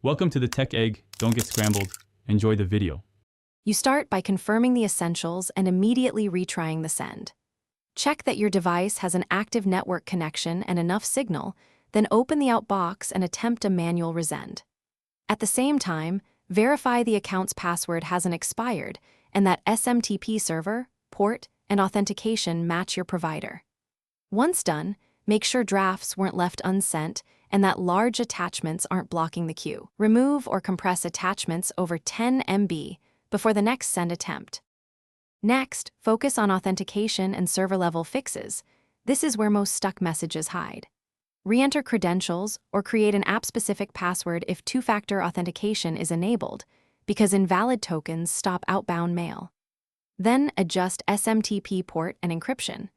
Welcome to the Tech Egg. Don't get scrambled. Enjoy the video. You start by confirming the essentials and immediately retrying the send. Check that your device has an active network connection and enough signal, then open the Outbox and attempt a manual resend. At the same time, verify the account's password hasn't expired and that SMTP server, port, and authentication match your provider. Once done, make sure drafts weren't left unsent and that large attachments aren't blocking the queue. Remove or compress attachments over 10 MB before the next send attempt. Next, focus on authentication and server-level fixes. This is where most stuck messages hide. Re-enter credentials or create an app-specific password if two-factor authentication is enabled, because invalid tokens stop outbound mail. Then adjust SMTP port and encryption.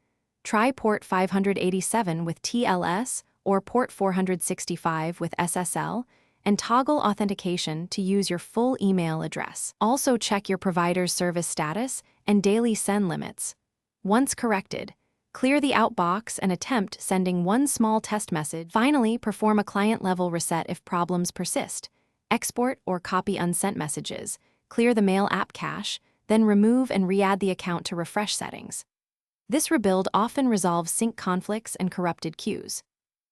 Try port 587 with TLS or port 465 with SSL, and toggle authentication to use your full email address. Also check your provider's service status and daily send limits. Once corrected, clear the Outbox and attempt sending one small test message. Finally, perform a client-level reset if problems persist. Export or copy unsent messages, clear the mail app cache, then remove and re-add the account to refresh settings. This rebuild often resolves sync conflicts and corrupted queues.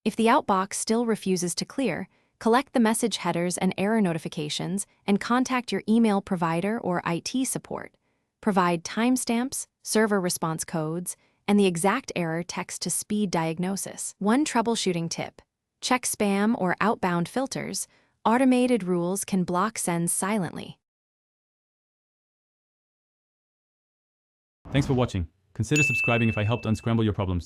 If the Outbox still refuses to clear, collect the message headers and error notifications and contact your email provider or IT support. Provide timestamps, server response codes, and the exact error text to speed diagnosis. One troubleshooting tip: check spam or outbound filters. Automated rules can block sends silently. Thanks for watching. Consider subscribing if I helped unscramble your problems.